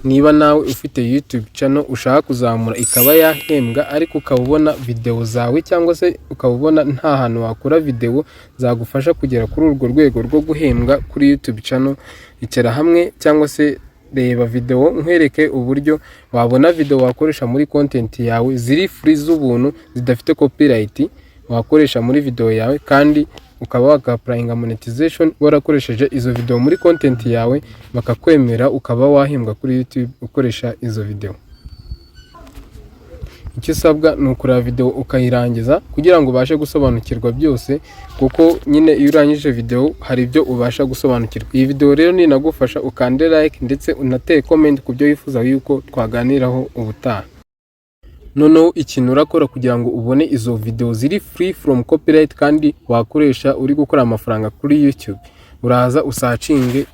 niba nawe ufite YouTube channel ushaka kuzamura ikaba yahembwa ariko ukabona video zawe cyangwa se ukabona nta hantu wakora video zagufasha kugera kuri urwo rwego rwo guhembwa kuri YouTube channel, icara hamwe cyangwa se reba video nkwereke uburyo wabona video wakoresha muri content yawe ziri free z'ubuntu zidafite copyright wakoresha muri video yawe kandi ukaba waka-applyinga monetization warakoresheje izo video muri content yawe bakakwemera ukaba wahembwa kuri YouTube ukoresha izo video. Icyo usabwa ni ukureba video ukayirangiza kugira ngo ubashe gusobanukirwa byose, kuko nyine iyo urangije video hari ibyo ubasha gusobanukirwa. Iyi video rero ni nagufasha ukande like ndetse unateye comment ku byo wifuza yuko twaganiraho ubutaha. Noneho ikintu urakora kugira ngo ubone izo video ziri free from copyright kandi wakoresha uri gukora amafaranga kuri YouTube, uraza usacinge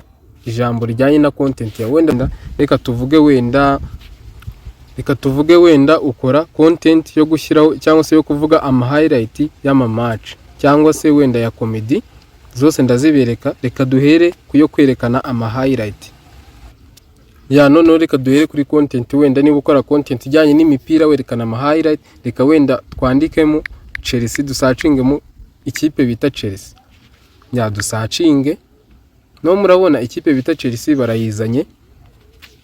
ijambo rijyanye na content ya wenda reka tuvuge wenda ukora content yo gushyiraho cyangwa se yo kuvuga ama highlight y'ama match cyangwa se wenda ya comedy, zose ndazibereka. Reka duhere kuyo kwerekana ama highlight. Noneho reka duhere kuri content wenda niba ukora content ijyanye n'imipira werekana ama highlight, reka wenda twandikemo Chelsea, dusacingemo ikipe bita Chelsea. Dusacinge. No murabona ikipe bita Chelsea barayizanye.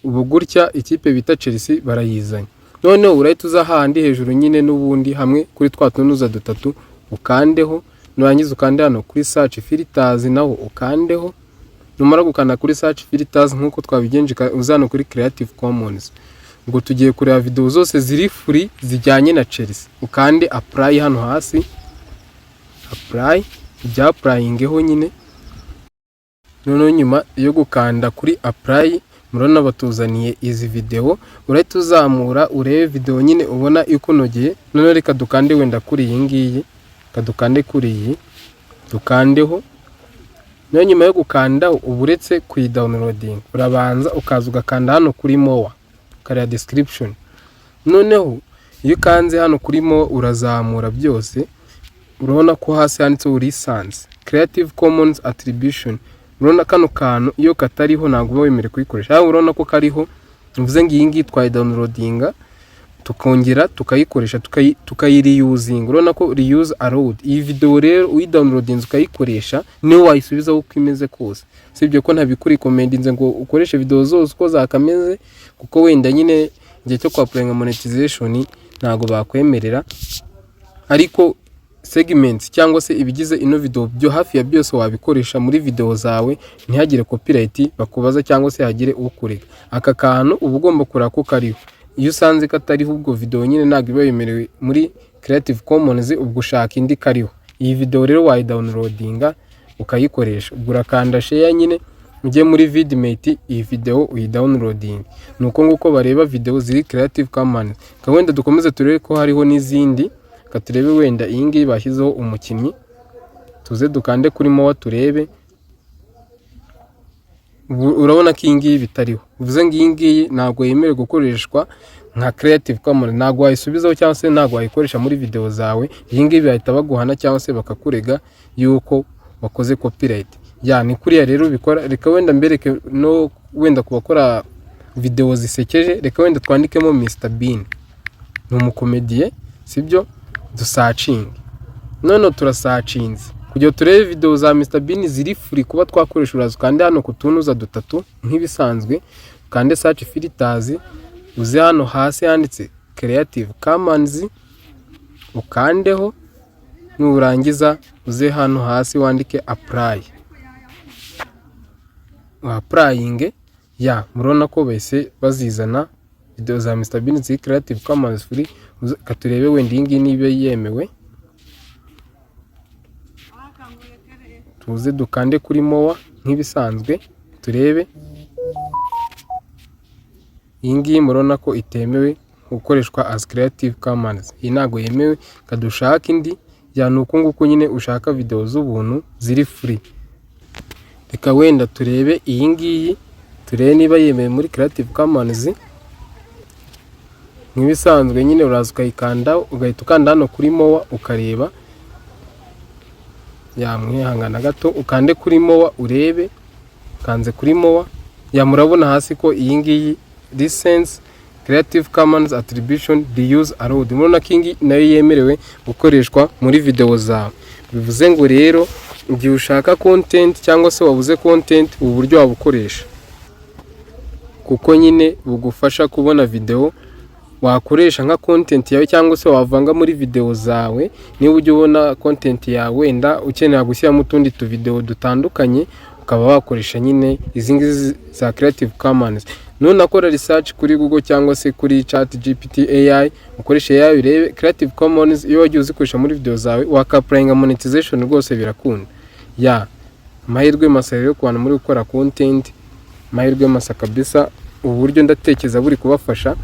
Ubu gutya ikipe bita Chelsea barayizanye. Noneho urahita uza handi hejuru nyine n'ubundi hamwe kuri twa tunuza dutatu ukandeho, nurangiza ukande hano kuri search filters naho ukandeho. Numara gukanda kuri search filters nkuko twabigenje uzano kuri Creative Commons. Ubwo tugiye kureba video zose ziri free zijyanye na Chelsea. Ukande apply hano hasi. Apply, ujya applyingeho nyine. Noneho nyuma yo gukanda kuri apply murona batuzaniye izi video, urahita uzamura urebe video nyine ubona ikunogeye. Noneho reka dukande wenda kuri iyi ngiyi, kadukande kuri iyi, dukandeho. Noneho nyuma yo gukanda uburetse kuyidownloading urabanza ukaza ugakanda hano kuri more kariya description. Noneho iyo kanze hano kuri more urazamura byose, urabona ko hasi handitseho license Creative Commons Attribution. Urabona kano kantu iyo katariho ntabwo wemerewe kuyikoresha. Urabona ko kariho, mvuze ngo iyi ngiyi twayidownloadinga tukongera tukayikoresha tukayiriusing. Urabona ko reuse allowed. Iyi video rero uyidownloadinze ukayikoresha niyo wayisubiza uko imeze kose. Sibyo ko ntabikurekomendinze ngo ukoreshe video zose uko zakameze, kuko wenda nyine igihe cyo kwa monetization ntago bakwemerera. Ariko segments cyangwa se ibigize ino video byo hafi ya byose wabikoresha muri video zawe, ntihagire copyright bakubaza cyangwa se hagire ukurega. Aka kantu uba ugomba kurako kariho. Iyo usanze katariho ubwo video nyine ntabwo iba yemerewe muri Creative Commons, ubwo ushaka indi kariho. Iyi video rero wayidownloadinga ukayikoresha. Ubwo urakanda share nyine ujye muri vidmate, iyi video uyidownloading. Nuko nguko bareba video ziri Creative Commons. Wenda dukomeze turebe ko hariho n'izindi. Katurebe wenda iyi ngiyi bashyizeho umukinnyi, tuze dukande kuri more turebe. Urabona ko iyi ngiyi bitariho. Uvuze ngo iyi ngiyi ntabwo yemerewe gukoreshwa nka Creative Commons, ntabwo wayisubizaho cyangwa se ntabwo wayikoresha muri video zawe. Iyi ngiyi bahita baguhana cyangwa se bakakurega yuko wakoze copyright. Ni kuriya rero bikora. Reka wenda mbereke no wenda kubakora video zisekeje, reka wenda twandikemo Mr Bean. Ni umukomediye, sibyo? Dusearching. None turasearchinze kugira turebe video za Mr Bean ziri free kuba twakoresha. Uraza kandi hano kutunuza dutatu nk'ibisanzwe, kandi search filters, uze hano hasi handitse Creative Commons ukandeho. Nurangiza uze hano hasi wandike apply. Applying murona ko bese bazizana video za Mr Bean ziri Creative Commons free. Katurebe wenda iyi ngiyi niba yemewe. Tuze dukande kuri more nk'ibisanzwe turebe. Iyi ngiyi murona ko itemewe gukoreshwa as Creative Commons. Iyi ntago yemewe. Kadushaka indi nuko nguko nyine ushaka video z'ubuntu ziri free. Reka wenda turebe iyi ngiyi, turebe niba yemewe muri Creative Commons. Nk'ibisanzwe nyine uraza ukayikanda ugahita ukanda hano kuri more ukareba. Mwihangana gato ukande kuri more urebe. Kanze kuri more. Murabona hasi ko iyi ngiyi license Creative Commons Attribution Reuse Allowed. Murabona ko iyi nayo yemerewe gukoreshwa muri video zawe. Bivuze ngo rero igihe ushaka content cyangwa se wabuze content, ubu buryo wabukoresha kuko nyine bugufasha kubona video wakoresha nka content yawe cyangwa se wavanga muri video zawe. Niba ujye ubona content yawe wenda ukeneye gushyiramo utundi video dutandukanye, ukaba wakoresha nyine izi ngizi za Creative Commons. Nunakora research kuri Google cyangwa se kuri ChatGPT AI, ukoresha AI urebe Creative Commons, iyo wagiye uzikoresha muri video zawe wakaprayinga monetization rwose birakunda. Amahirwe masa rero ku bantu muri gukora content, amahirwe masa kabisa. Ubu buryo ndatekereza buri kubafasha.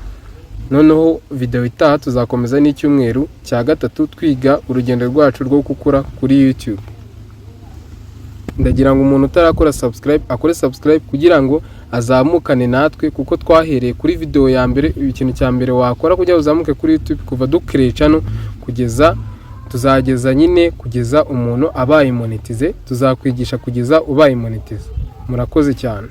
Noneho video itaha tuzakomeza n'icyumweru cya 3 twiga urugendo rwacu rwo gukura kuri YouTube. Ndagira ngo umuntu utarakora subscribe akore subscribe kugira ngo azamukane natwe, kuko twahereye kuri video ya mbere. Ikintu cya mbere wakora kugira uzamuke kuri YouTube kuva ducreate channel kugeza tuzageza nyine kugeza umuntu abaye monetize, tuzakwigisha kugeza ubaye monetize. Murakoze cyane.